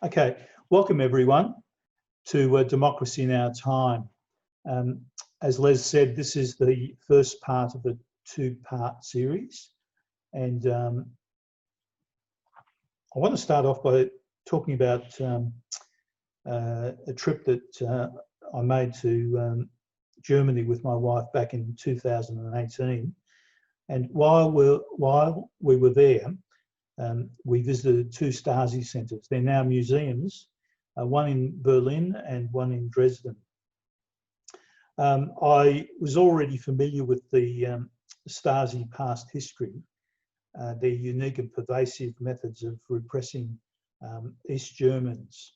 Okay, welcome everyone to Democracy in Our Time. As Les said, this is the first part of a two-part series, and I want to start off by talking about a trip that I made to Germany with my wife back in 2018. And while we were there, we visited two Stasi centres. They're now museums, one in Berlin and one in Dresden. I was already familiar with the Stasi past history, their unique and pervasive methods of repressing East Germans.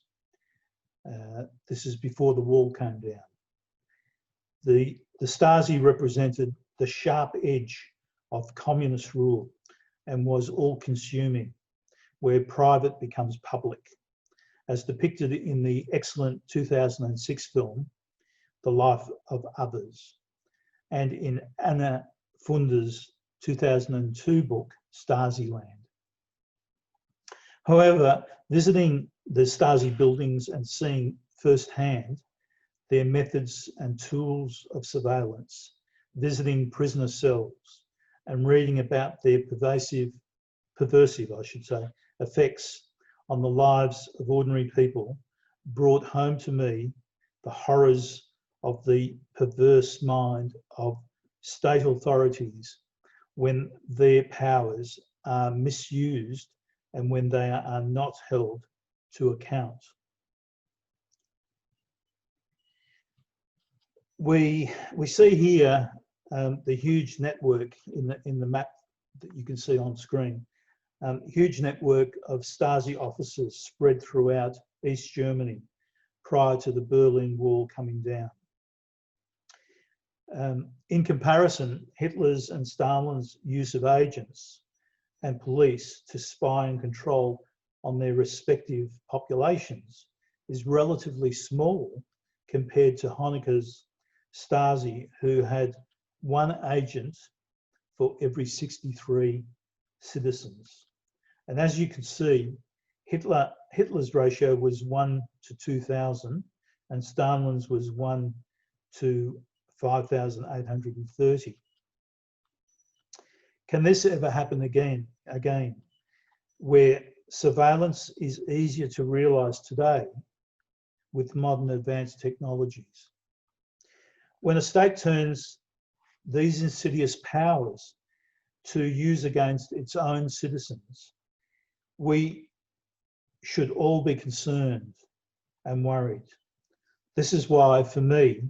This is before the wall came down. The Stasi represented the sharp edge of communist rule and was all-consuming, where private becomes public, as depicted in the excellent 2006 film, The Life of Others, and in Anna Funder's 2002 book, Stasi-Land. However, visiting the Stasi buildings and seeing firsthand their methods and tools of surveillance, visiting prisoner cells, and reading about their pervasive, effects on the lives of ordinary people brought home to me the horrors of the perverse mind of state authorities when their powers are misused and when they are not held to account. We see here the huge network in the map that you can see on screen. Huge network of Stasi officers spread throughout East Germany prior to the Berlin Wall coming down. In comparison, Hitler's and Stalin's use of agents and police to spy and control on their respective populations is relatively small compared to Honecker's Stasi, who had one agent for every 63 citizens. And as you can see, Hitler's ratio was 1 to 2,000 and Stalin's was 1 to 5,830. Can this ever happen again, where surveillance is easier to realise today with modern advanced technologies? When a state turns these insidious powers to use against its own citizens, we should all be concerned and worried. This is why, for me,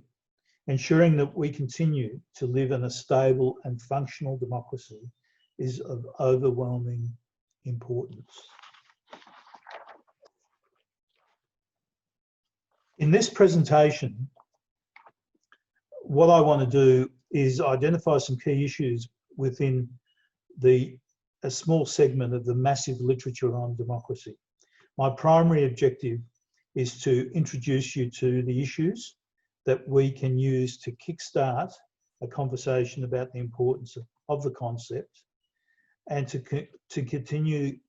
ensuring that we continue to live in a stable and functional democracy is of overwhelming importance. In this presentation, what I want to do is identify some key issues within a small segment of the massive literature on democracy. My primary objective is to introduce you to the issues that we can use to kickstart a conversation about the importance of the concept, and to continue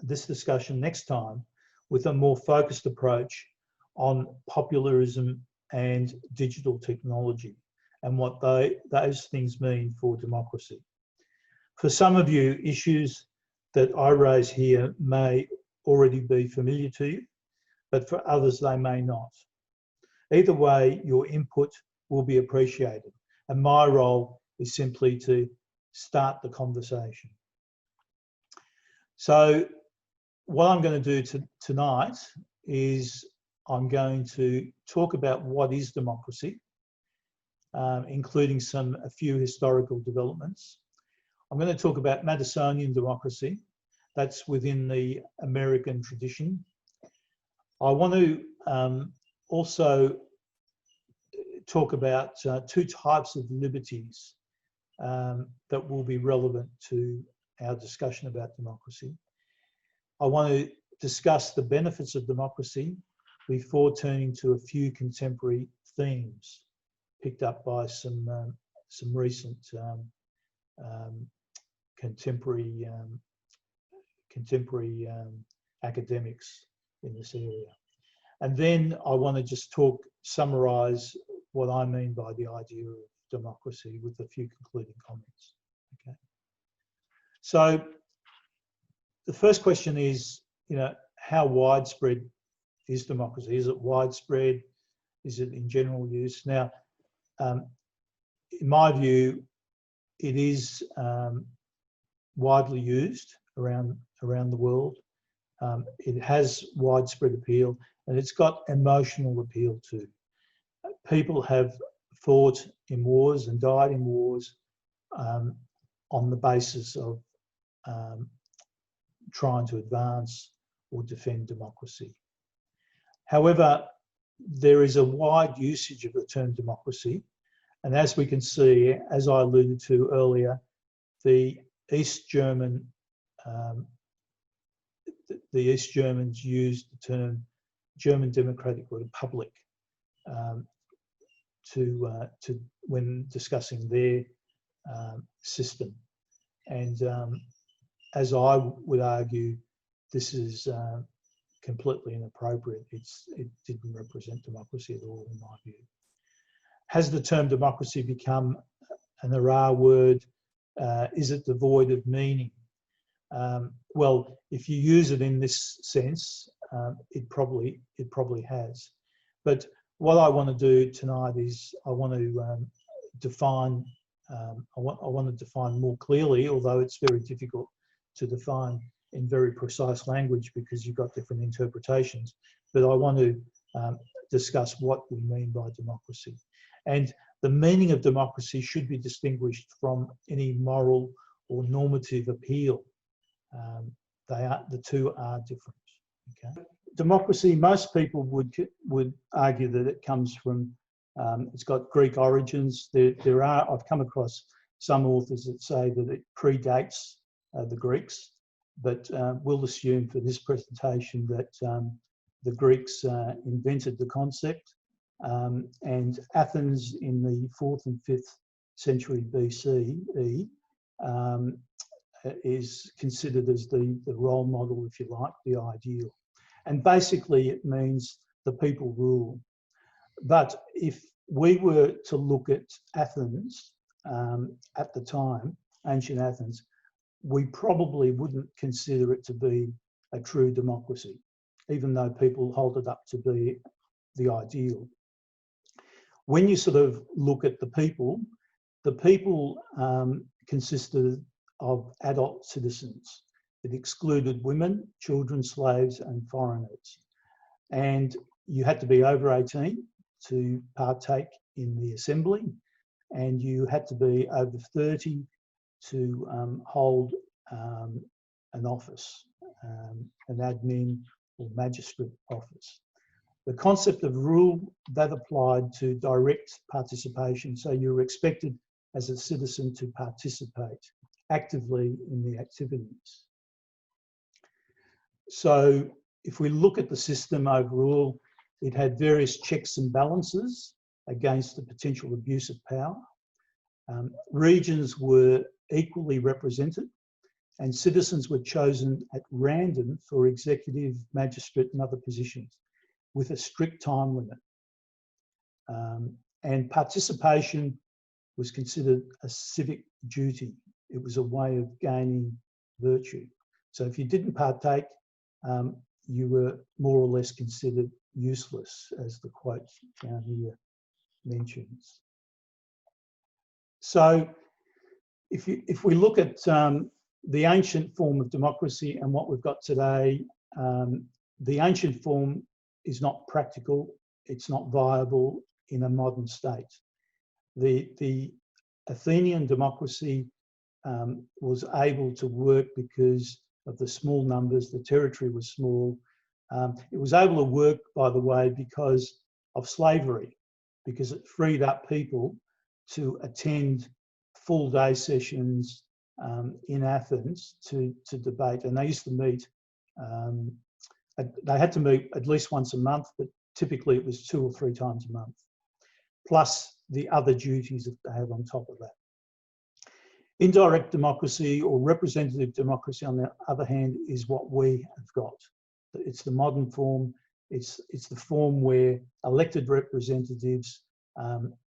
this discussion next time with a more focused approach on popularism and digital technology and what those things mean for democracy. For some of you, issues that I raise here may already be familiar to you, but for others they may not. Either way, your input will be appreciated, and my role is simply to start the conversation. So what I'm going to do tonight is I'm going to talk about what is democracy, including a few historical developments. I'm going to talk about Madisonian democracy. That's within the American tradition. I want to also talk about two types of liberties that will be relevant to our discussion about democracy. I want to discuss the benefits of democracy before turning to a few contemporary themes picked up by some recent contemporary academics in this area. And then I want to just summarise what I mean by the idea of democracy with a few concluding comments. Okay. So the first question is, how widespread is democracy? Is it widespread? Is it in general use? Now, in my view, it is widely used around the world. It has widespread appeal, and it's got emotional appeal too. People have fought in wars and died in wars on the basis of trying to advance or defend democracy. However, there is a wide usage of the term democracy, and as we can see, as I alluded to earlier, the East Germans used the term German Democratic Republic when discussing their system, and as I would argue, this is completely inappropriate. It didn't represent democracy at all, in my view. Has the term democracy become an hurrah word? Is it devoid of meaning? Well, if you use it in this sense, it probably has. But what I want to do tonight is I want to define. I want to define more clearly, although it's very difficult to define in very precise language because you've got different interpretations. But I want to discuss what we mean by democracy. And the meaning of democracy should be distinguished from any moral or normative appeal. The two are different. Okay. Democracy, most people would argue that it comes from, it's got Greek origins. I've come across some authors that say that it predates the Greeks, but we'll assume for this presentation that the Greeks invented the concept, and Athens in the 4th and 5th century BCE is considered as the role model, if you like, the ideal. And basically it means the people rule. But if we were to look at Athens at the time, ancient Athens, we probably wouldn't consider it to be a true democracy, even though people hold it up to be the ideal. When you sort of look at the people consisted of adult citizens. It excluded women, children, slaves, and foreigners. And you had to be over 18 to partake in the assembly, and you had to be over 30 to hold an office, an admin or magistrate office. The concept of rule, that applied to direct participation. So you were expected as a citizen to participate actively in the activities. So if we look at the system overall, it had various checks and balances against the potential abuse of power. Regions were equally represented, and citizens were chosen at random for executive, magistrate and other positions with a strict time limit. And participation was considered a civic duty. It was a way of gaining virtue. So if you didn't partake, you were more or less considered useless, as the quote down here mentions. So if we look at the ancient form of democracy and what we've got today, the ancient form is not practical, it's not viable in a modern state. The Athenian democracy was able to work because of the small numbers, the territory was small. It was able to work, by the way, because of slavery, because it freed up people to attend full day sessions in Athens to debate. And they used to meet, they had to meet at least once a month, but typically it was 2 or 3 times a month, plus the other duties that they had on top of that. Indirect democracy or representative democracy, on the other hand, is what we have got. It's the modern form. It's the form where elected representatives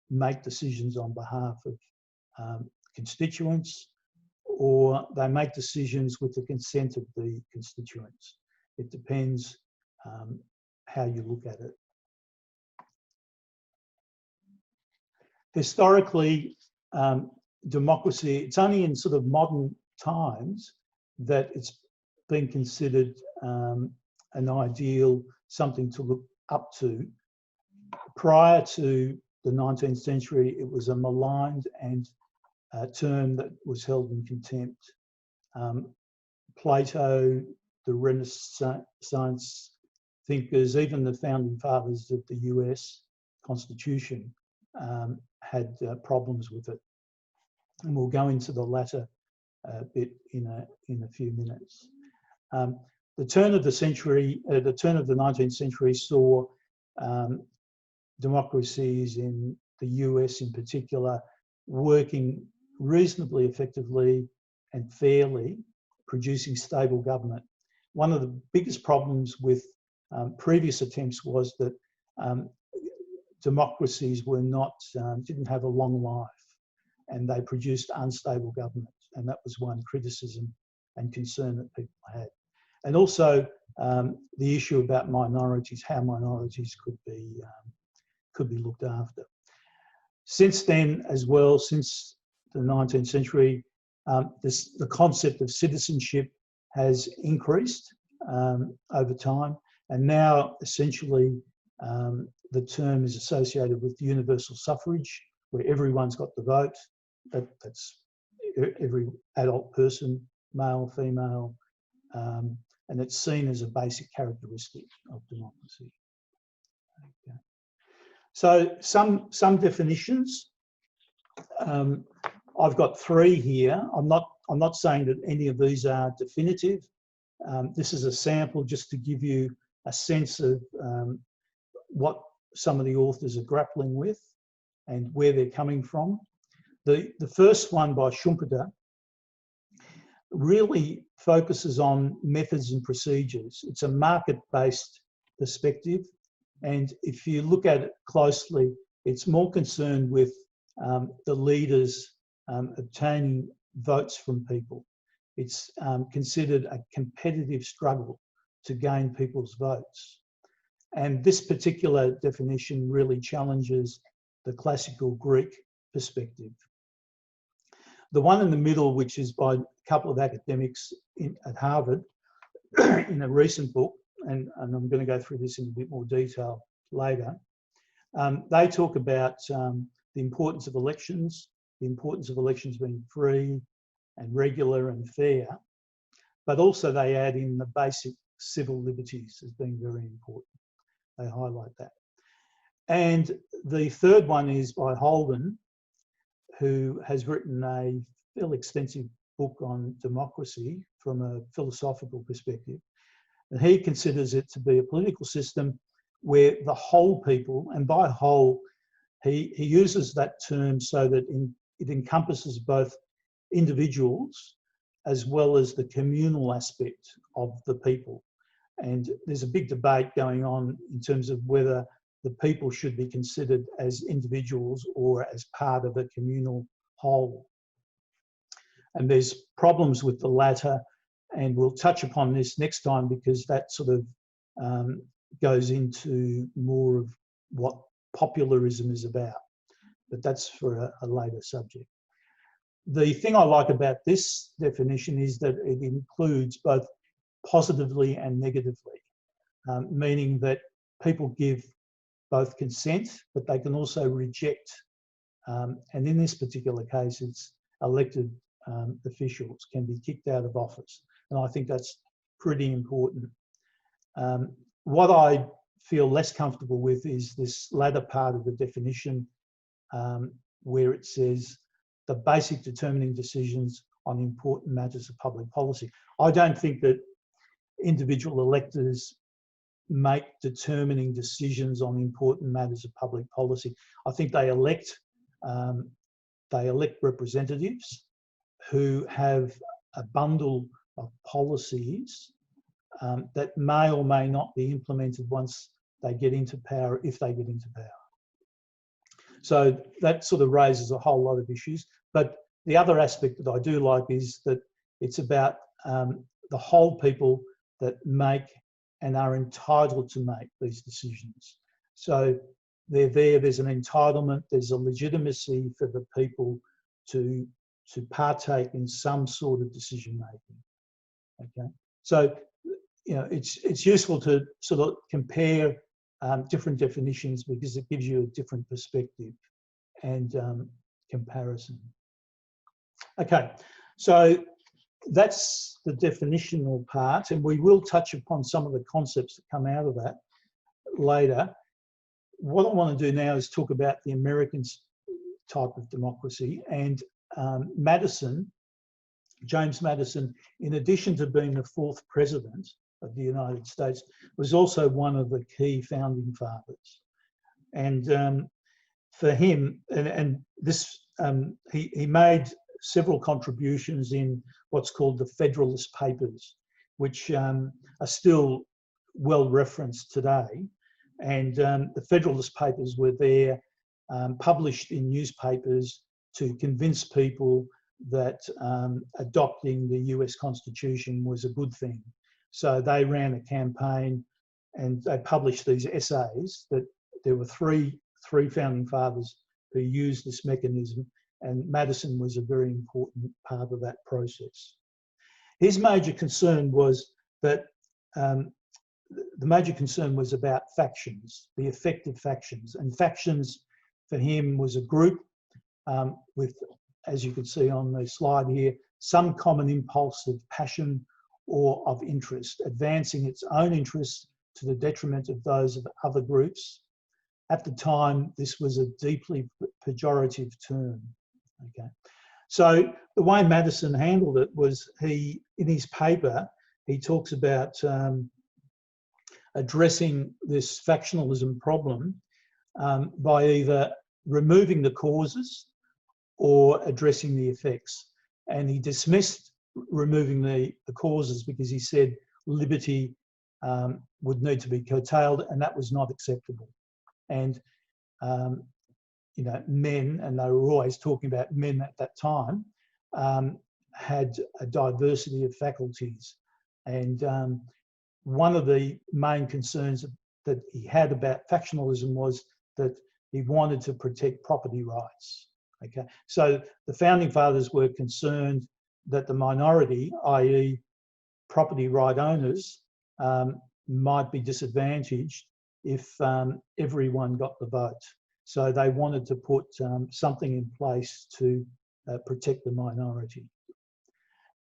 make decisions on behalf of constituents, or they make decisions with the consent of the constituents. It depends how you look at it. Historically, democracy, it's only in sort of modern times that it's been considered an ideal, something to look up to. Prior to the 19th century, it was a maligned and term that was held in contempt. Plato, the Renaissance thinkers, even the founding fathers of the US Constitution had problems with it. And we'll go into the latter bit in a few minutes. The turn of the century, the turn of the 19th century saw democracies in the US in particular working reasonably effectively and fairly, producing stable government. One of the biggest problems with previous attempts was that democracies were not, didn't have a long life, and they produced unstable government. And that was one criticism and concern that people had. And also the issue about minorities, how minorities could be looked after. Since then, as well, since the 19th century, the concept of citizenship has increased over time, and now essentially the term is associated with universal suffrage, where everyone's got the vote. That's every adult person, male, female, and it's seen as a basic characteristic of democracy. Okay. So some definitions. I've got three here. I'm not saying that any of these are definitive. This is a sample just to give you a sense of what some of the authors are grappling with and where they're coming from. The first one by Schumpeter really focuses on methods and procedures. It's a market-based perspective, and if you look at it closely, it's more concerned with the leaders obtaining votes from people. It's considered a competitive struggle to gain people's votes. And this particular definition really challenges the classical Greek perspective. The one in the middle, which is by a couple of academics at Harvard in a recent book, and I'm going to go through this in a bit more detail later, they talk about the importance of elections, the importance of elections being free and regular and fair, but also they add in the basic civil liberties as being very important. They highlight that. And the third one is by Holden, who has written a fairly extensive book on democracy from a philosophical perspective. And he considers it to be a political system where the whole people, and by whole, he uses that term so that it encompasses both individuals as well as the communal aspect of the people. And there's a big debate going on in terms of whether the people should be considered as individuals or as part of a communal whole. And there's problems with the latter, and we'll touch upon this next time because that sort of goes into more of what popularism is about, but that's for a later subject. The thing I like about this definition is that it includes both positively and negatively, meaning that people give both consent, but they can also reject. And in this particular case, it's elected officials can be kicked out of office. And I think that's pretty important. What I feel less comfortable with is this latter part of the definition where it says the basic determining decisions on important matters of public policy. I don't think that individual electors make determining decisions on important matters of public policy. I think they elect representatives who have a bundle of policies that may or may not be implemented once they get into power, if they get into power. So that sort of raises a whole lot of issues. But the other aspect that I do like is that it's about the whole people that make and are entitled to make these decisions. So they're there, there's an entitlement, there's a legitimacy for the people to partake in some sort of decision making. Okay, so you know it's useful to sort of compare different definitions because it gives you a different perspective and comparison. Okay, so that's the definitional part, and we will touch upon some of the concepts that come out of that later. What I want to do now is talk about the American type of democracy, and Madison, James Madison, in addition to being the 4th president of the United States, was also one of the key founding fathers. And for him, and this, he made several contributions in what's called the Federalist Papers, which are still well referenced today. And the Federalist Papers were there, published in newspapers to convince people that adopting the US Constitution was a good thing. So they ran a campaign and they published these essays that there were three founding fathers who used this mechanism, and Madison was a very important part of that process. His major concern was that the major concern was about factions, the effective factions. And factions for him was a group with, as you can see on the slide here, some common impulse of passion or of interest, advancing its own interests to the detriment of those of other groups. At the time, this was a deeply pejorative term. Okay, so the way Madison handled it was in his paper, he talks about addressing this factionalism problem by either removing the causes or addressing the effects. And he dismissed removing the causes because he said liberty would need to be curtailed, and that was not acceptable. And you know, men, and they were always talking about men at that time, had a diversity of faculties. And one of the main concerns that he had about factionalism was that he wanted to protect property rights. Okay, so the founding fathers were concerned that the minority, i.e. property right owners, might be disadvantaged if everyone got the vote. So they wanted to put something in place to protect the minority.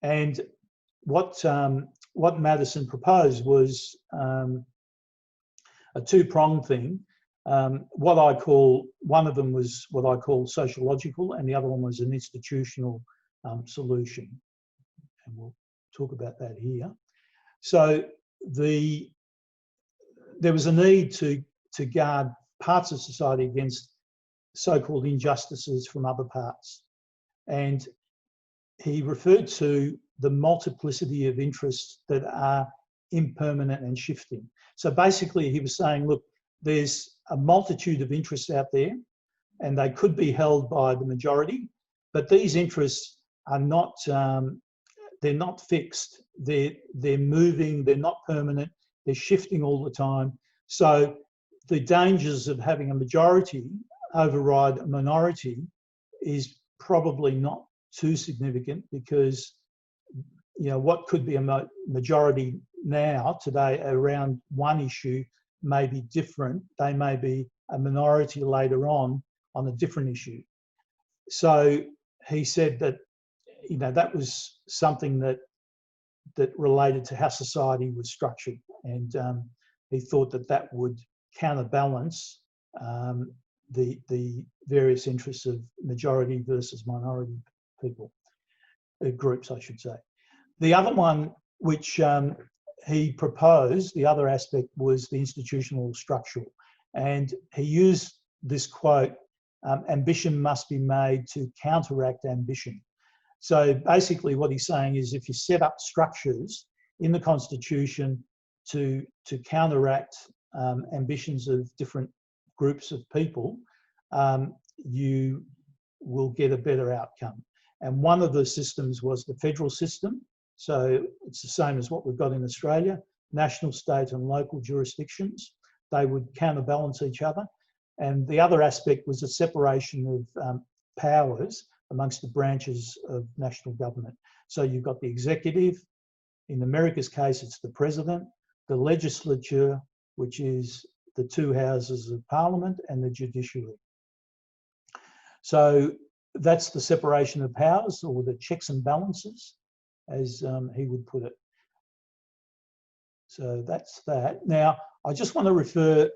And what Madison proposed was a two-pronged thing. One of them was what I call sociological, and the other one was an institutional solution. And we'll talk about that here. So there was a need to guard parts of society against so-called injustices from other parts. And he referred to the multiplicity of interests that are impermanent and shifting. So basically he was saying, look, there's a multitude of interests out there and they could be held by the majority, but these interests are not, they're not fixed. They're moving, they're not permanent, they're shifting all the time. So the dangers of having a majority override a minority is probably not too significant, because you know what could be a majority now today around one issue may be different. They may be a minority later on a different issue. So he said that you know that was something that related to how society was structured, and he thought that would counterbalance the various interests of majority versus minority people, groups, I should say. The other one which he proposed, the other aspect, was the institutional structural. And he used this quote, ambition must be made to counteract ambition. So basically what he's saying is if you set up structures in the Constitution to counteract ambitions of different groups of people, you will get a better outcome. And one of the systems was the federal system. So it's the same as what we've got in Australia, national, state and local jurisdictions. They would counterbalance each other. And the other aspect was a separation of powers amongst the branches of national government. So you've got the executive, in America's case, it's the president, the legislature, which is the two houses of parliament, and the judiciary. So that's the separation of powers, or the checks and balances, as he would put it. So that's that. Now, I just want to refer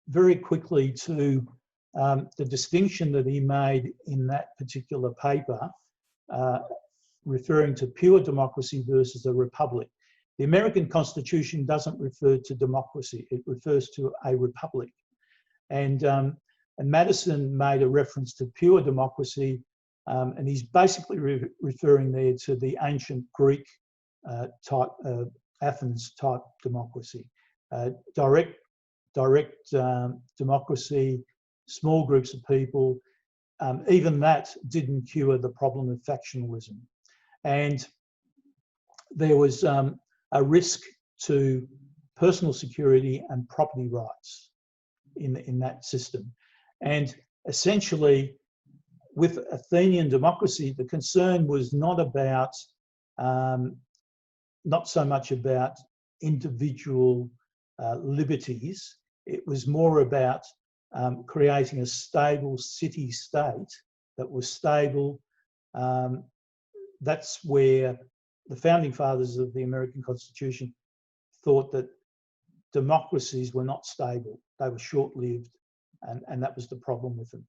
very quickly to the distinction that he made in that particular paper, referring to pure democracy versus a republic. The American Constitution doesn't refer to democracy, it refers to a republic. And Madison made a reference to pure democracy, and he's basically referring there to the ancient Greek type, Athens type democracy. Direct democracy, small groups of people, even that didn't cure the problem of factionalism. And there was a risk to personal security and property rights in that system. And essentially, with Athenian democracy, the concern was not about, not so much about individual liberties. It was more about creating a stable city-state that was stable. That's where the founding fathers of the American Constitution thought that democracies were not stable. They were short-lived, and that was the problem with them.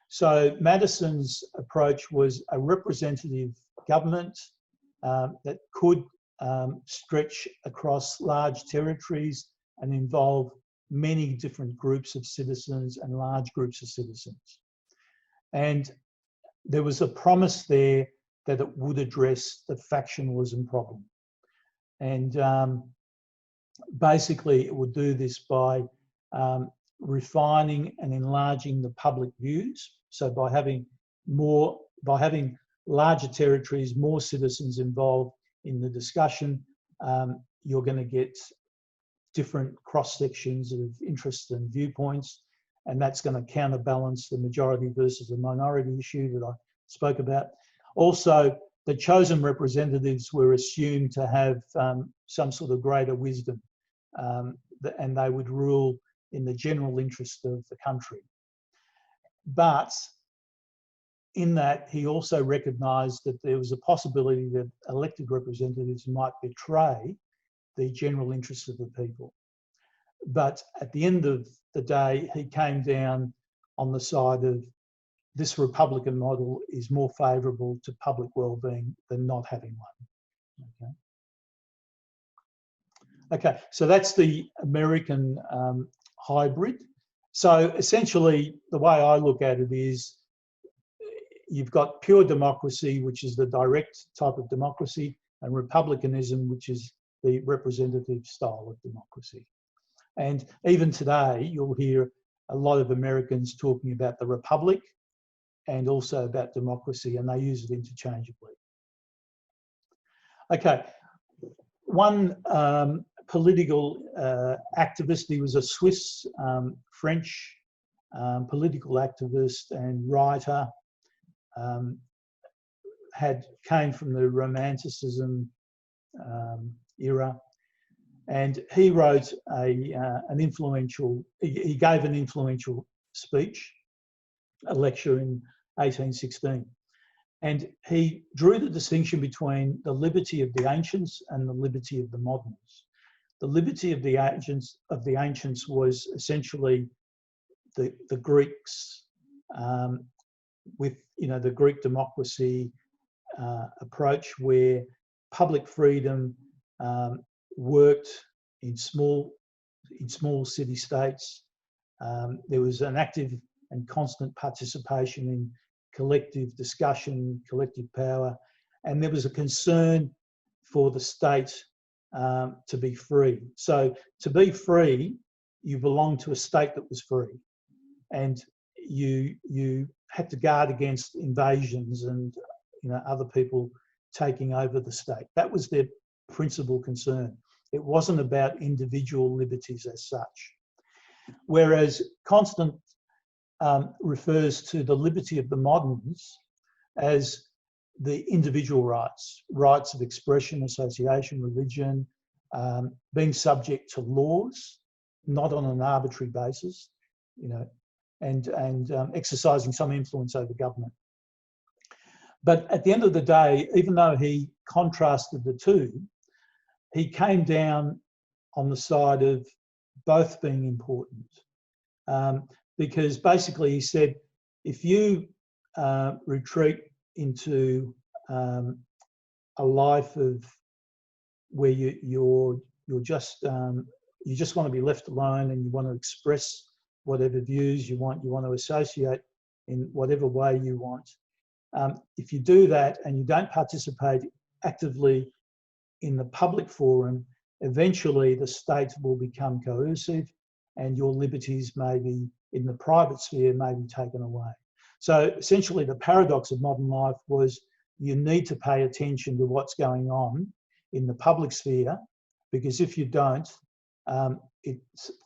So Madison's approach was a representative government that could stretch across large territories and involve many different groups of citizens and large groups of citizens. And there was a promise there that it would address the factionalism problem. And basically it would do this by refining and enlarging the public views. So by having larger territories, more citizens involved in the discussion, you're going to get different cross sections of interests and viewpoints, and that's going to counterbalance the majority versus the minority issue that I spoke about. Also, the chosen representatives were assumed to have some sort of greater wisdom, and they would rule in the general interest of the country. But in that, he also recognised that there was a possibility that elected representatives might betray the general interests of the people. But at the end of the day, he came down on the side of this Republican model is more favourable to public well-being than not having one. Okay, so that's the American hybrid. So essentially, the way I look at it is you've got pure democracy, which is the direct type of democracy, and republicanism, which is the representative style of democracy. And even today, you'll hear a lot of Americans talking about the republic and also about democracy, and they use it interchangeably. Okay, one political activist, he was a Swiss French political activist and writer, came from the Romanticism era, and he wrote he gave an influential speech, a lecture in 1816, and he drew the distinction between the liberty of the ancients and the liberty of the moderns. The liberty of the ancients was essentially the Greeks, with the Greek democracy approach, where public freedom worked in small city-states. There was an active and constant participation in collective discussion, collective power, and there was a concern for the state to be free. So to be free, you belong to a state that was free, and you had to guard against invasions and other people taking over the state. That was their principal concern. It wasn't about individual liberties as such. Whereas Constant refers to the liberty of the moderns as the individual rights of expression, association, religion, being subject to laws, not on an arbitrary basis, and exercising some influence over government. But at the end of the day, even though he contrasted the two, he came down on the side of both being important. Because basically he said, if you retreat into a life of where you just want to be left alone and you want to express whatever views you want to associate in whatever way you want. If you do that and you don't participate actively in the public forum, eventually the state will become coercive and your liberties maybe in the private sphere may be taken away. So essentially the paradox of modern life was you need to pay attention to what's going on in the public sphere, because if you don't,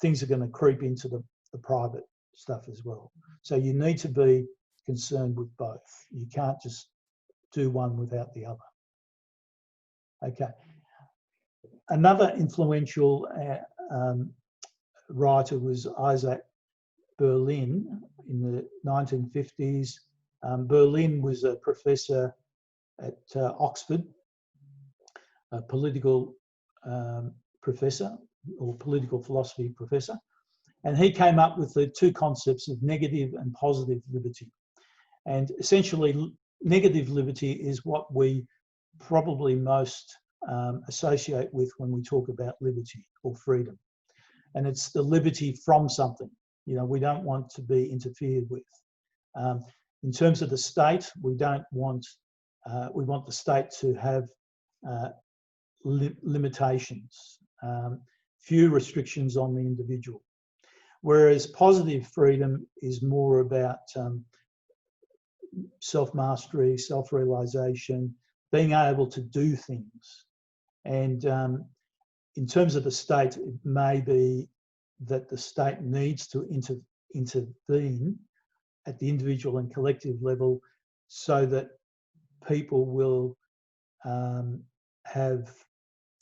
things are going to creep into the private stuff as well. So you need to be concerned with both. You can't just do one without the other. Okay. Another influential writer was Isaac Berlin in the 1950s. Berlin was a professor at Oxford, a political professor or political philosophy professor. And he came up with the two concepts of negative and positive liberty. And essentially, negative liberty is what we probably most associate with when we talk about liberty or freedom. And it's the liberty from something. We don't want to be interfered with. In terms of the state, we want the state to have limitations, few restrictions on the individual. Whereas positive freedom is more about self-mastery, self-realization, being able to do things. And in terms of the state, it may be that the state needs to intervene at the individual and collective level so that people will have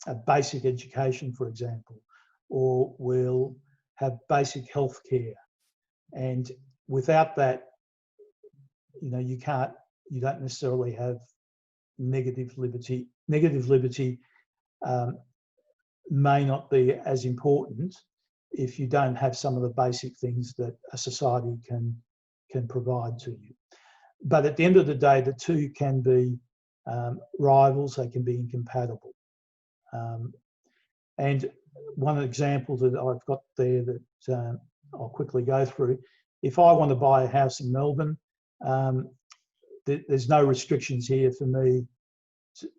a basic education, for example, or will have basic health care. And without that, you don't necessarily have negative liberty. Negative liberty may not be as important if you don't have some of the basic things that a society can provide to you. But at the end of the day, the two can be rivals, they can be incompatible. And one example that I've got there that I'll quickly go through, if I want to buy a house in Melbourne, there's no restrictions here for me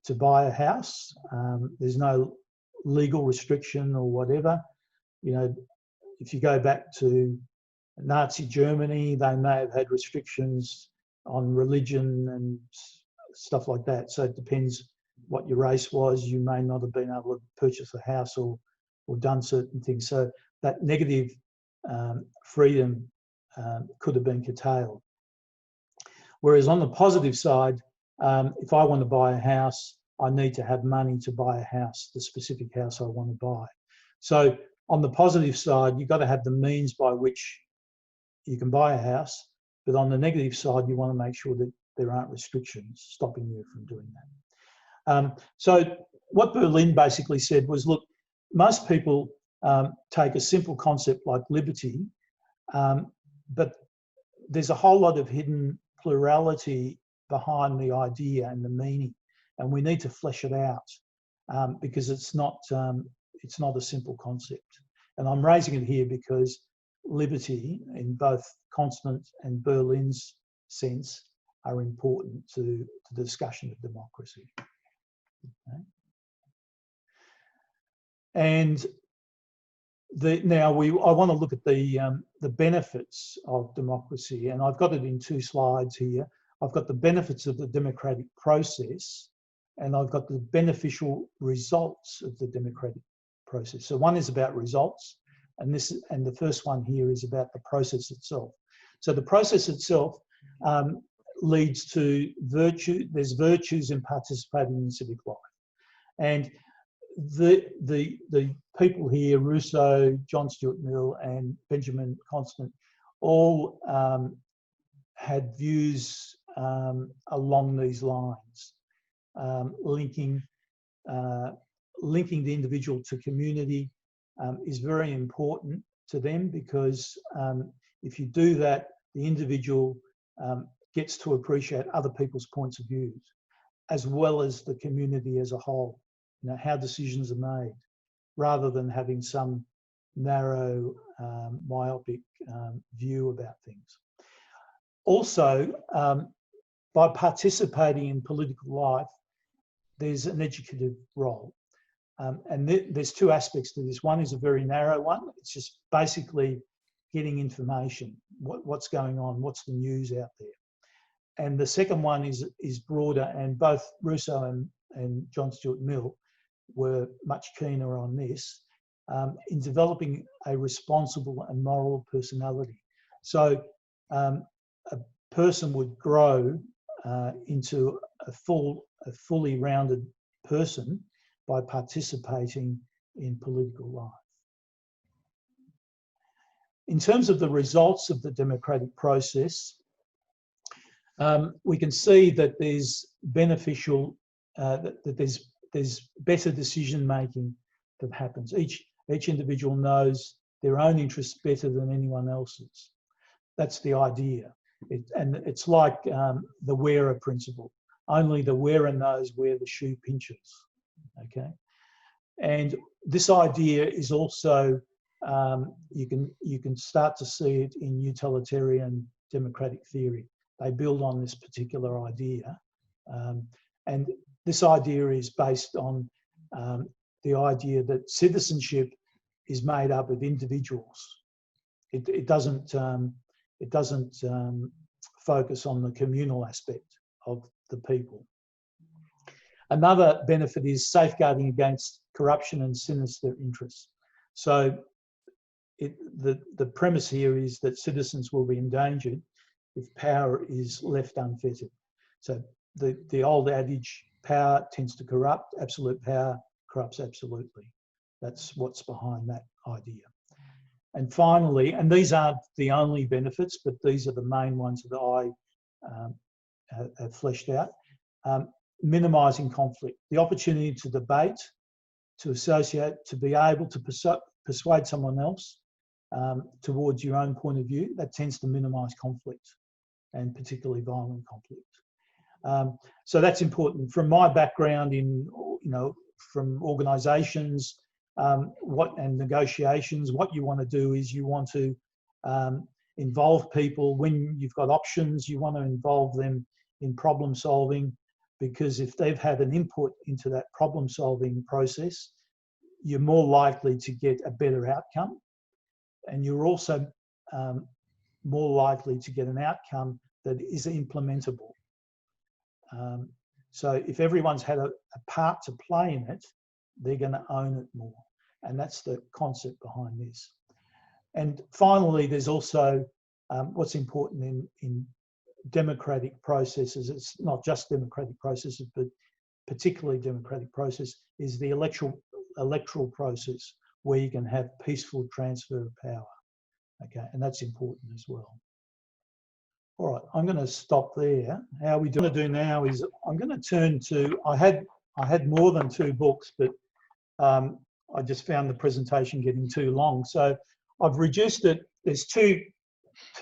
to buy a house. There's no legal restriction or whatever. If you go back to Nazi Germany, they may have had restrictions on religion and stuff like that. So it depends what your race was. You may not have been able to purchase a house or done certain things. So that negative freedom could have been curtailed. Whereas on the positive side, if I want to buy a house, I need to have money to buy a house, the specific house I want to buy. So on the positive side, you've got to have the means by which you can buy a house. But on the negative side, you want to make sure that there aren't restrictions stopping you from doing that. So what Berlin basically said was, look, most people take a simple concept like liberty, but there's a whole lot of hidden plurality behind the idea and the meaning, and we need to flesh it out because it's not a simple concept. And I'm raising it here because liberty, in both Constant and Berlin's sense, are important to the discussion of democracy. Okay. And now I want to look at the benefits of democracy, and I've got it in 2 slides here. I've got the benefits of the democratic process, and I've got the beneficial results of the democratic process. So one is about results, and the first one here is about the process itself. So the process itself leads to virtue. There's virtues in participating in civic life, and the people here, Rousseau, John Stuart Mill, and Benjamin Constant, all had views along these lines, linking the individual to community is very important to them, because if you do that, the individual gets to appreciate other people's points of views, as well as the community as a whole. You know, how decisions are made, rather than having some narrow, myopic view about things. Also, by participating in political life, there's an educative role. And there's 2 aspects to this. One is a very narrow one. It's just basically getting information, what's going on, what's the news out there. And the second one is broader, and both Rousseau and John Stuart Mill were much keener on this, in developing a responsible and moral personality. So a person would grow into a fully rounded person by participating in political life. In terms of the results of the democratic process, we can see that there's beneficial, that there's better decision making that happens. Each individual knows their own interests better than anyone else's. That's the idea. And it's like the wearer principle. Only the wearer knows where the shoe pinches. Okay, and this idea is also you can start to see it in utilitarian democratic theory. They build on this particular idea, and this idea is based on the idea that citizenship is made up of individuals. It doesn't focus on the communal aspect of the people. Another benefit is safeguarding against corruption and sinister interests. So the premise here is that citizens will be endangered if power is left unfettered. So the old adage, power tends to corrupt, absolute power corrupts absolutely. That's what's behind that idea. And finally, and these aren't the only benefits, but these are the main ones that I have fleshed out. Minimising conflict, the opportunity to debate, to associate, to be able to persuade someone else towards your own point of view, that tends to minimise conflict, and particularly violent conflict. So that's important. From my background in, from organisations and negotiations, what you want to do is you want to involve people. When you've got options, you want to involve them in problem solving, because if they've had an input into that problem solving process, you're more likely to get a better outcome, and you're also more likely to get an outcome that is implementable. So if everyone's had a part to play in it, they're going to own it more. And that's the concept behind this. And finally, there's also what's important in democratic processes. It's not just democratic processes, but particularly democratic process is the electoral process, where you can have peaceful transfer of power. Okay, and that's important as well. All right, I'm going to stop there. How we going to do now is I'm going to turn to, I had more than 2 books, but I just found the presentation getting too long. So I've reduced it. There's two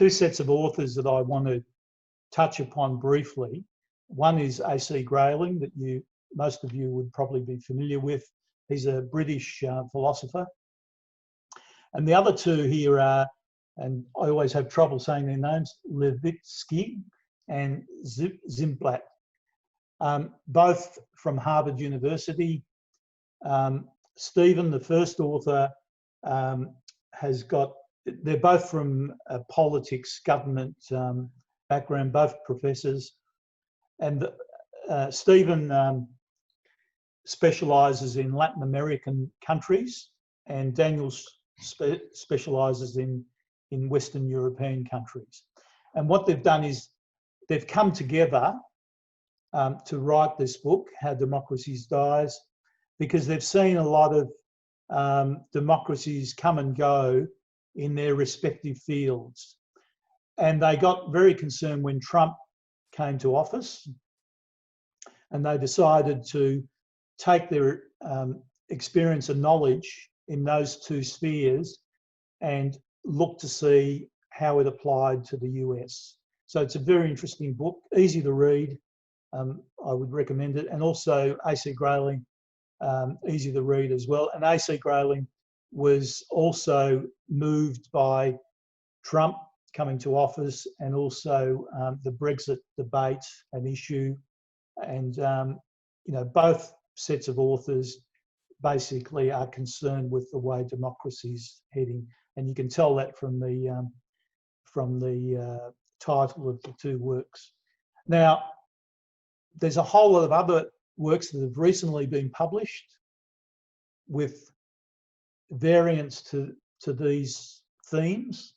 sets of authors that I want to touch upon briefly. One is A.C. Grayling, that most of you would probably be familiar with. He's a British philosopher. And the other 2 here are, and I always have trouble saying their names, Levitsky and Zimplatt, both from Harvard University. Stephen, the first author, they're both from politics, government background, both professors. And Stephen specialises in Latin American countries, and Daniel specialises in Western European countries. And what they've done is they've come together to write this book, How Democracies Dies, because they've seen a lot of democracies come and go in their respective fields. And they got very concerned when Trump came to office, and they decided to take their experience and knowledge in those two spheres and look to see how it applied to the US. So it's a very interesting book, easy to read. I would recommend it. And also AC Grayling, easy to read as well. And AC Grayling was also moved by Trump coming to office, and also the Brexit debate and issue. And, both sets of authors basically are concerned with the way democracy's heading. And you can tell that from the title of the two works. Now, there's a whole lot of other works that have recently been published with variants to these themes,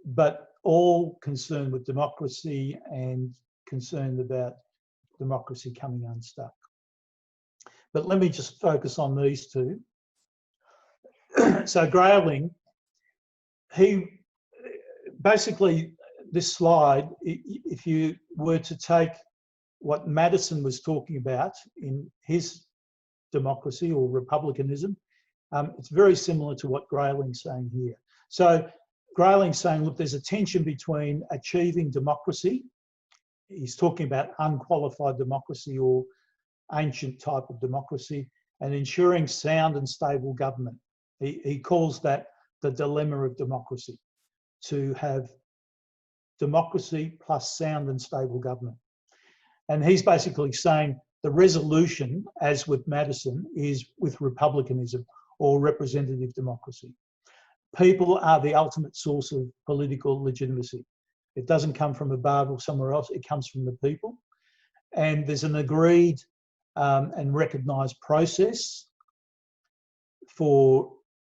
but all concerned with democracy and concerned about democracy coming unstuck. But let me just focus on these two. So Grayling, he basically, this slide, if you were to take what Madison was talking about in his democracy or republicanism, it's very similar to what Grayling's saying here. So Grayling's saying, look, there's a tension between achieving democracy. He's talking about unqualified democracy or ancient type of democracy, and ensuring sound and stable government. He calls that the dilemma of democracy, to have democracy plus sound and stable government. And he's basically saying the resolution, as with Madison, is with republicanism or representative democracy. People are the ultimate source of political legitimacy. It doesn't come from above or somewhere else, it comes from the people. And there's an agreed and recognised process for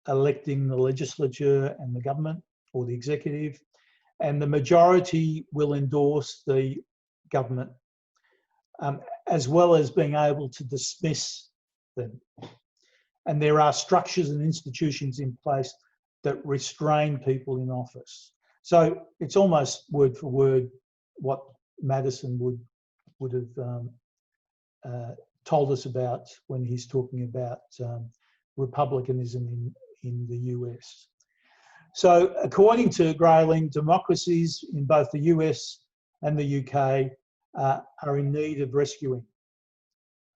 electing the legislature and the government or the executive, and the majority will endorse the government, as well as being able to dismiss them. And there are structures and institutions in place that restrain people in office. So it's almost word for word what Madison would have told us about when he's talking about republicanism in the US. So according to Grayling, democracies in both the US and the UK are in need of rescuing.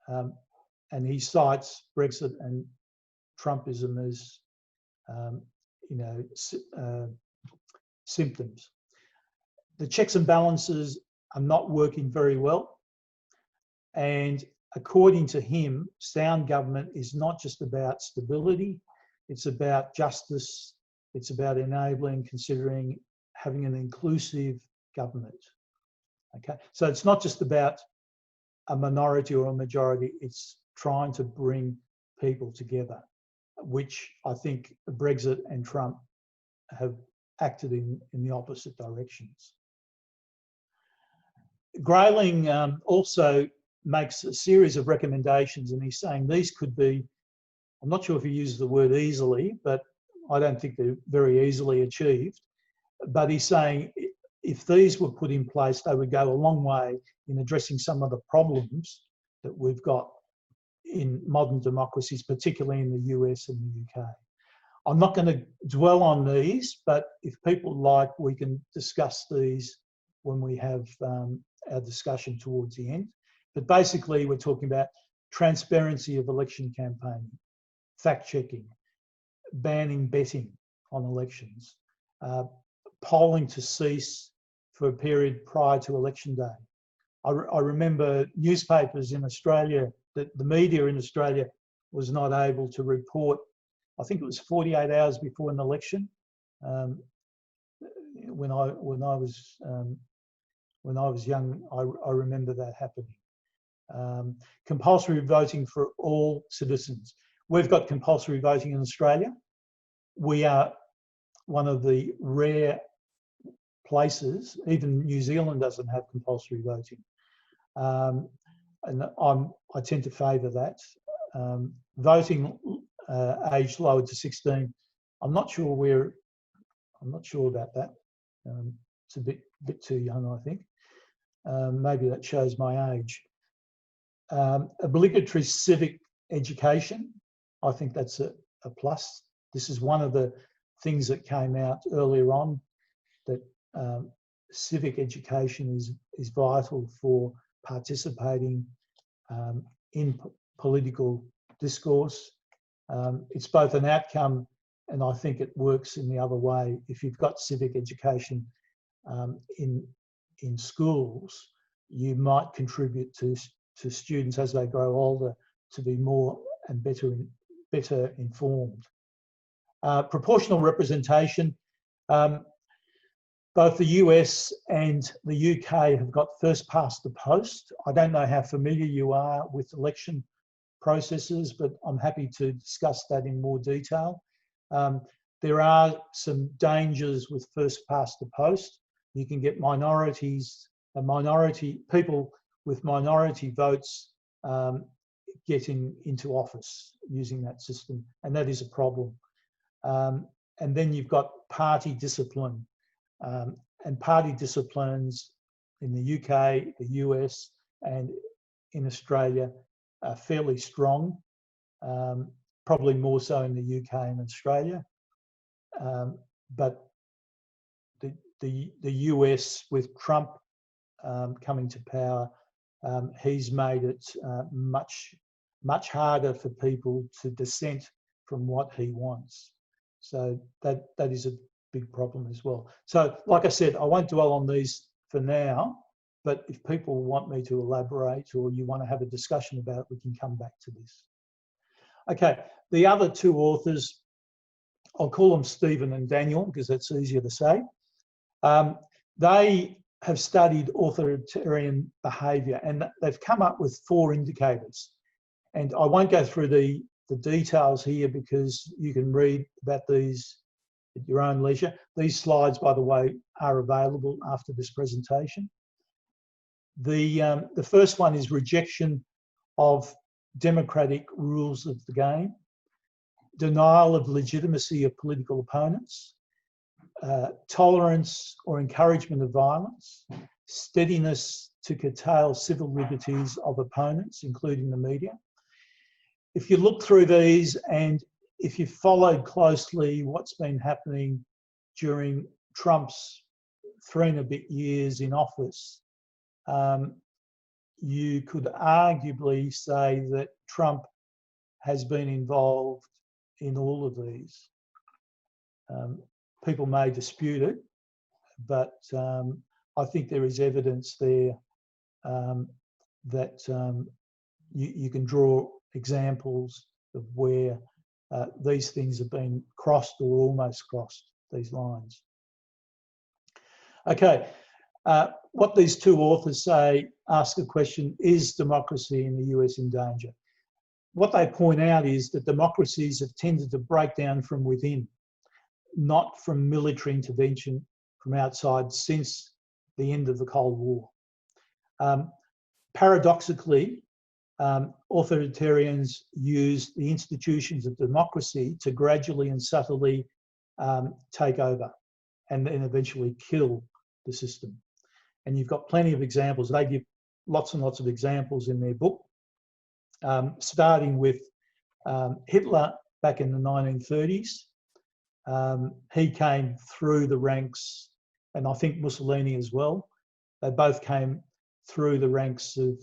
And he cites Brexit and Trumpism as symptoms. The checks and balances are not working very well. And according to him, sound government is not just about stability, it's about justice, it's about enabling, considering, having an inclusive government. Okay, so it's not just about a minority or a majority, it's trying to bring people together, which I think Brexit and Trump have acted in the opposite directions. Grayling also makes a series of recommendations, and he's saying these could be, I'm not sure if he uses the word easily, but I don't think they're very easily achieved. But he's saying if these were put in place, they would go a long way in addressing some of the problems that we've got in modern democracies, particularly in the US and the UK. I'm not going to dwell on these, but if people like, we can discuss these when we have our discussion towards the end. But basically, we're talking about transparency of election campaigning, fact-checking, banning betting on elections, polling to cease for a period prior to election day. I remember newspapers in Australia, the media in Australia was not able to report, I think it was 48 hours before an election. When I was young, I remember that happening. Compulsory voting for all citizens. We've got compulsory voting in Australia. We are one of the rare places, even New Zealand doesn't have compulsory voting. And I tend to favour that. Voting age lowered to 16. I'm not sure about that. It's a bit too young, I think. Maybe that shows my age. Obligatory civic education. I think that's a plus. This is one of the things that came out earlier on, that civic education is vital for participating in political discourse. It's both an outcome, and I think it works in the other way. If you've got civic education in schools, you might contribute to students as they grow older to be more and better informed. Proportional representation. Both the US and the UK have got first past the post. I don't know how familiar you are with election processes, but I'm happy to discuss that in more detail. There are some dangers with first past the post. You can get people with minority votes getting into office using that system, and that is a problem. And then you've got party discipline. And party disciplines in the UK, the US, and in Australia are fairly strong, probably more so in the UK and Australia. But the US, with Trump coming to power, he's made it much harder for people to dissent from what he wants. So that is a big problem as well. So, like I said, I won't dwell on these for now, but if people want me to elaborate or you want to have a discussion about it, we can come back to this. Okay, the other two authors, I'll call them Stephen and Daniel because that's easier to say. They have studied authoritarian behaviour, and they've come up with 4 indicators. And I won't go through the details here because you can read about these at your own leisure. These slides, by the way, are available after this presentation. The first one is rejection of democratic rules of the game, denial of legitimacy of political opponents, tolerance or encouragement of violence, steadiness to curtail civil liberties of opponents, including the media. If you look through these, and if you followed closely what's been happening during Trump's 3 and a bit years in office, you could arguably say that Trump has been involved in all of these. People may dispute it, but I think there is evidence there that you can draw examples of where these things have been crossed or almost crossed, these lines. Okay, what these 2 authors say, ask a question, is democracy in the US in danger? What they point out is that democracies have tended to break down from within, not from military intervention from outside since the end of the Cold War. Paradoxically, authoritarians use the institutions of democracy to gradually and subtly take over and then eventually kill the system. And you've got plenty of examples. They give lots and lots of examples in their book, starting with Hitler back in the 1930s. He came through the ranks, and I think Mussolini as well. They both came through the ranks of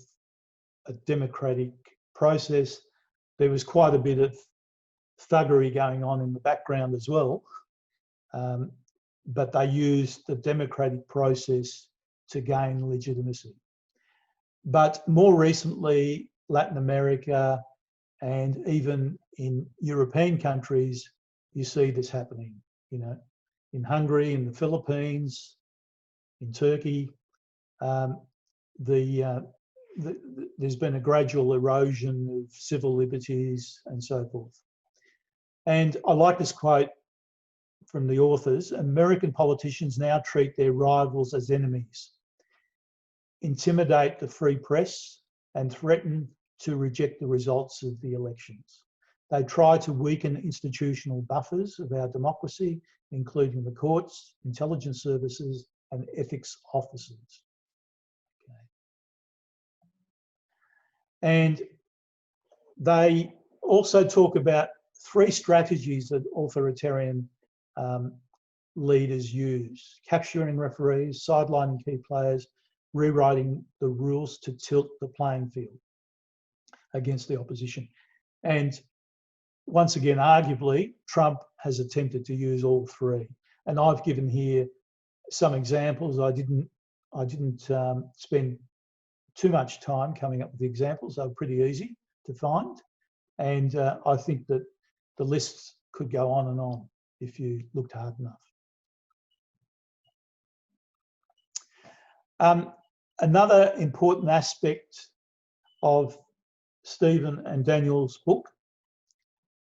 a democratic process. There was quite a bit of thuggery going on in the background as well, but they used the democratic process to gain legitimacy. But more recently, Latin America And even in European countries, you see this happening, you know, in Hungary, in the Philippines, in Turkey. There's been a gradual erosion of civil liberties and so forth. And I like this quote from the authors: American politicians now treat their rivals as enemies, intimidate the free press, and threaten to reject the results of the elections. They try to weaken institutional buffers of our democracy, including the courts, intelligence services, and ethics officers. Okay. And they also talk about 3 strategies that authoritarian leaders use: capturing referees, sidelining key players, rewriting the rules to tilt the playing field against the opposition. And once again, arguably, Trump has attempted to use all 3. And I've given here some examples. I didn't spend too much time coming up with the examples. They were pretty easy to find. And I think that the list could go on and on if you looked hard enough. Another important aspect of Stephen and Daniel's book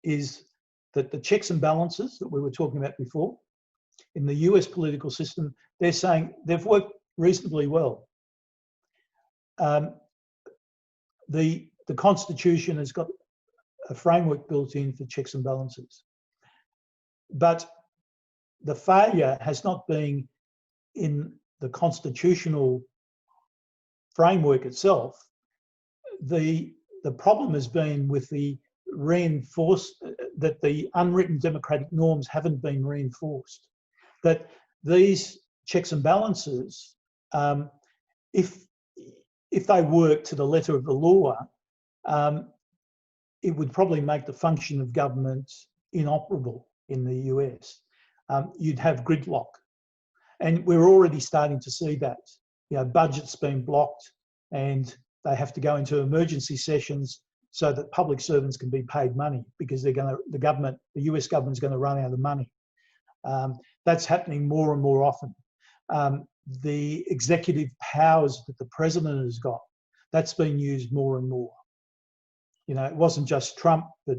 is that the checks and balances that we were talking about before in the US political system, they're saying they've worked reasonably well. The Constitution has got a framework built in for checks and balances. But the failure has not been in the constitutional framework itself. The problem has been with the that the unwritten democratic norms haven't been reinforced. That these checks and balances, if they work to the letter of the law, it would probably make the function of government inoperable in the US. You'd have gridlock. And we're already starting to see that. You know, budgets being blocked and they have to go into emergency sessions so that public servants can be paid money because the US government's going to run out of money. That's happening more and more often. The executive powers that the president has got, that's being used more and more. You know, it wasn't just Trump, but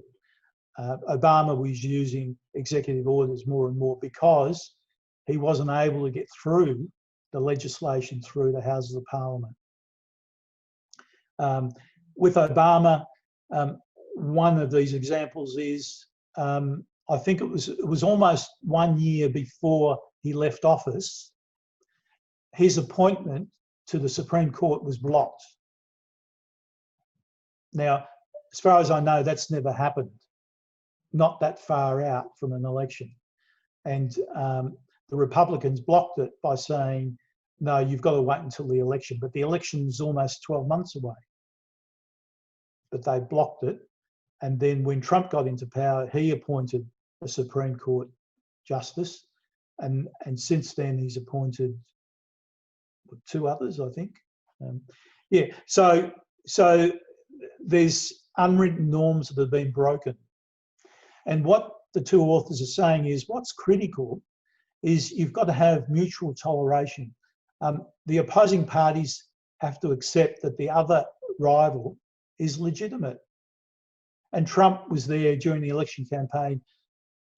Obama was using executive orders more and more because he wasn't able to get through the legislation through the Houses of Parliament. With Obama, one of these examples is, I think it was almost 1 year before he left office, his appointment to the Supreme Court was blocked. Now, as far as I know, that's never happened, not that far out from an election. And the Republicans blocked it by saying, no, you've got to wait until the election. But the election's almost 12 months away. But they blocked it. And then when Trump got into power, he appointed a Supreme Court justice. And since then, he's appointed 2 others, I think. So there's unwritten norms that have been broken. And what the 2 authors are saying is what's critical is you've got to have mutual toleration. The opposing parties have to accept that the other rival is legitimate. And Trump was there during the election campaign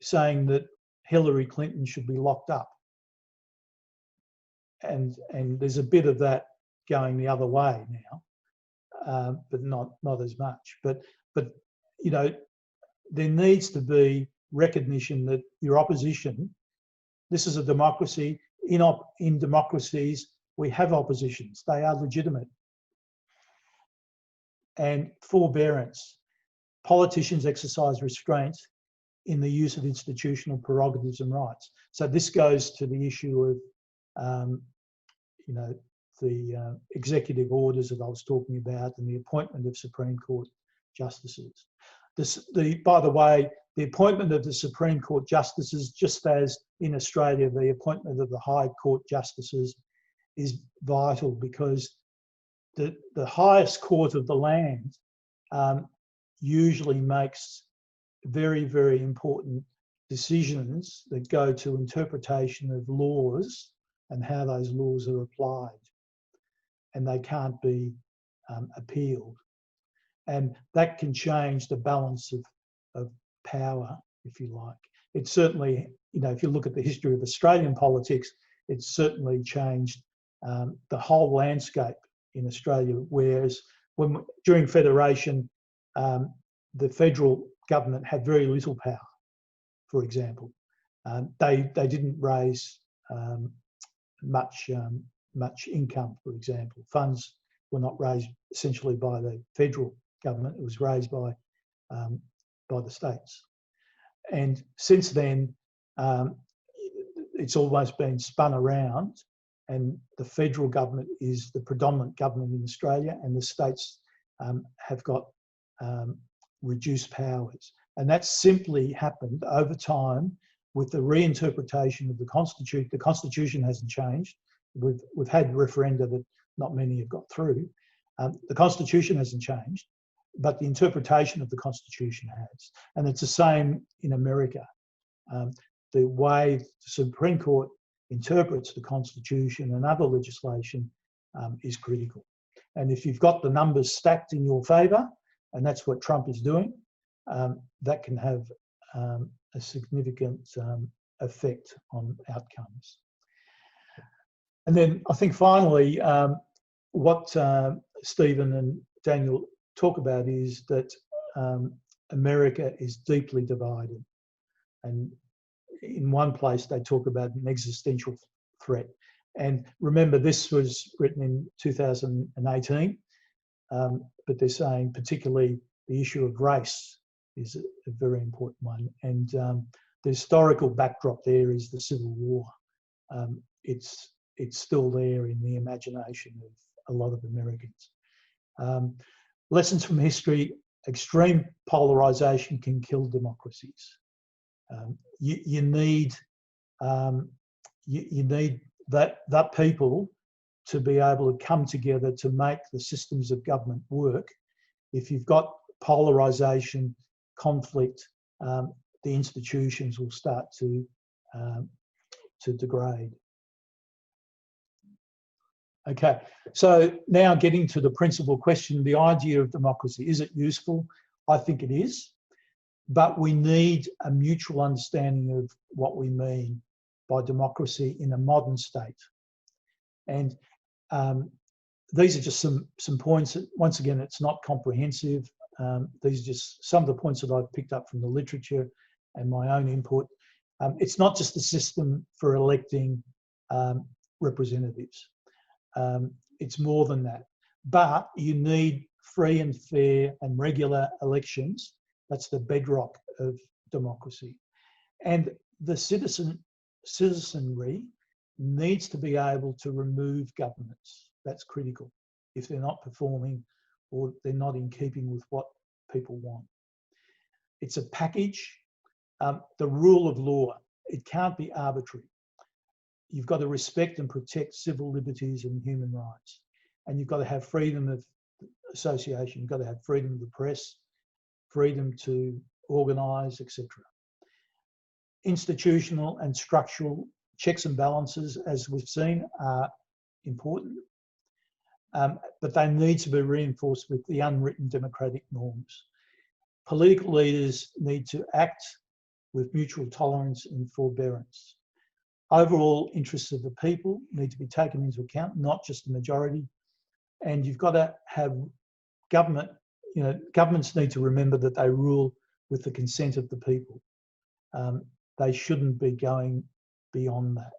saying that Hillary Clinton should be locked up. And there's a bit of that going the other way now, but not as much. But you know, there needs to be recognition that your opposition, this is a democracy. In democracies, we have oppositions. They are legitimate. And forbearance. Politicians exercise restraint in the use of institutional prerogatives and rights. So this goes to the issue of, you know, the executive orders that I was talking about and the appointment of Supreme Court justices. By the way, the appointment of the Supreme Court justices, just as in Australia, the appointment of the High Court justices is vital because the highest court of the land usually makes very, very important decisions that go to interpretation of laws and how those laws are applied. And they can't be appealed. And that can change the balance of power, if you like. It's certainly, you know, if you look at the history of Australian politics, it's certainly changed the whole landscape in Australia. Whereas during Federation, the federal government had very little power, for example. They didn't raise much income, for example. Funds were not raised essentially by the federal government. It was raised by the states. And since then, it's almost been spun around, and the federal government is the predominant government in Australia, and the states have got reduced powers. And that's simply happened over time with the reinterpretation of the Constitution. The Constitution hasn't changed. We've had referenda that not many have got through. The Constitution hasn't changed, but the interpretation of the Constitution has. And it's the same in America. The way the Supreme Court interprets the Constitution and other legislation is critical. And if you've got the numbers stacked in your favour, and that's what Trump is doing, that can have a significant effect on outcomes. And then I think finally, what Stephen and Daniel talk about is that America is deeply divided. And in one place, they talk about an existential threat. And remember, this was written in 2018, but they're saying particularly the issue of race is a very important one. And the historical backdrop there is the Civil War. It's still there in the imagination of a lot of Americans. Lessons from history: extreme polarisation can kill democracies. You need that people to be able to come together to make the systems of government work. If you've got polarisation, conflict, the institutions will start to degrade. Okay, so now getting to the principal question, the idea of democracy, is it useful? I think it is, but we need a mutual understanding of what we mean by democracy in a modern state. And these are just some points. Once again, it's not comprehensive. These are just some of the points that I've picked up from the literature and my own input. It's not just a system for electing representatives. It's more than that. But you need free and fair and regular elections. That's the bedrock of democracy. And the citizenry needs to be able to remove governments. That's critical if they're not performing or they're not in keeping with what people want. It's a package. The rule of law, it can't be arbitrary. You've got to respect and protect civil liberties and human rights. And you've got to have freedom of association. You've got to have freedom of the press, freedom to organise, etc. Institutional and structural checks and balances, as we've seen, are important. But they need to be reinforced with the unwritten democratic norms. Political leaders need to act with mutual tolerance and forbearance. Overall interests of the people need to be taken into account, not just the majority. And you've got to have government, governments need to remember that they rule with the consent of the people. They shouldn't be going beyond that.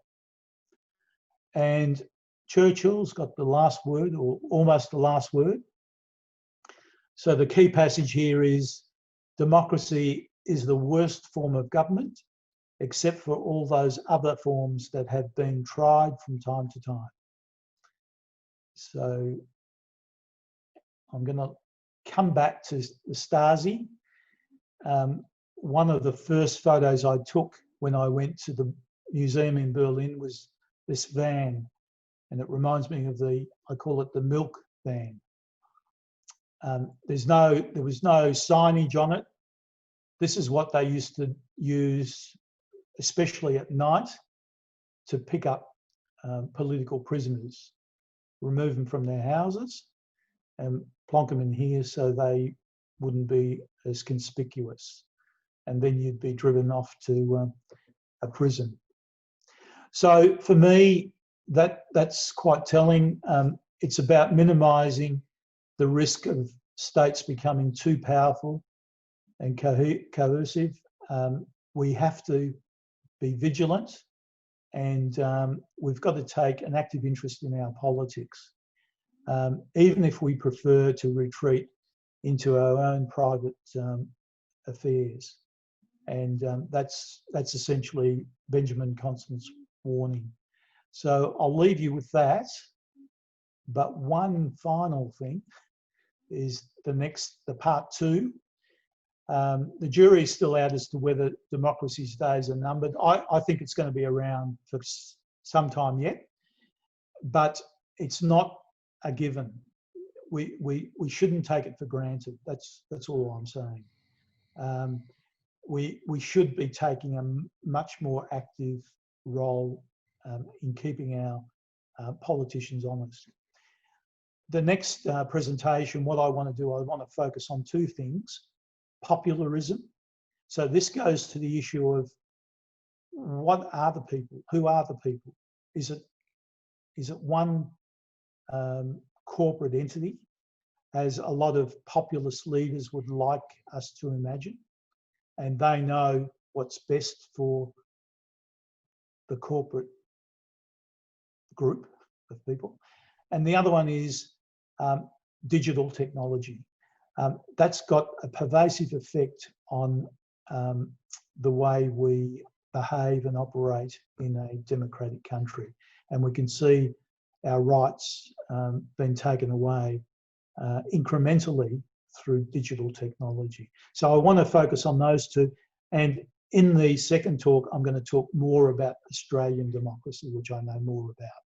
And Churchill's got the last word, or almost the last word. So the key passage here is, democracy is the worst form of government, except for all those other forms that have been tried from time to time. So I'm going to come back to the Stasi. One of the first photos I took when I went to the museum in Berlin was this van, and it reminds me of I call it the milk van. There was no signage on it. This is what they used to use, especially at night, to pick up political prisoners, remove them from their houses and plonk them in here so they wouldn't be as conspicuous. And then you'd be driven off to a prison. So for me, that's quite telling. It's about minimising the risk of states becoming too powerful and coercive. We have to be vigilant, and we've got to take an active interest in our politics, even if we prefer to retreat into our own private affairs. And that's essentially Benjamin Constant's warning. So I'll leave you with that. But one final thing is the part 2. The jury's still out as to whether democracy's days are numbered. I think it's going to be around for some time yet, but it's not a given. We shouldn't take it for granted. That's all I'm saying. We should be taking a much more active role in keeping our politicians honest. The next presentation, what I want to do, I want to focus on 2 things. Popularism. So this goes to the issue of what are the people? Who are the people? Is it one corporate entity, as a lot of populist leaders would like us to imagine, and they know what's best for the corporate group of people? And the other one is digital technology. That's got a pervasive effect on the way we behave and operate in a democratic country. And we can see our rights being taken away incrementally through digital technology. So I want to focus on those 2. And in the second talk, I'm going to talk more about Australian democracy, which I know more about.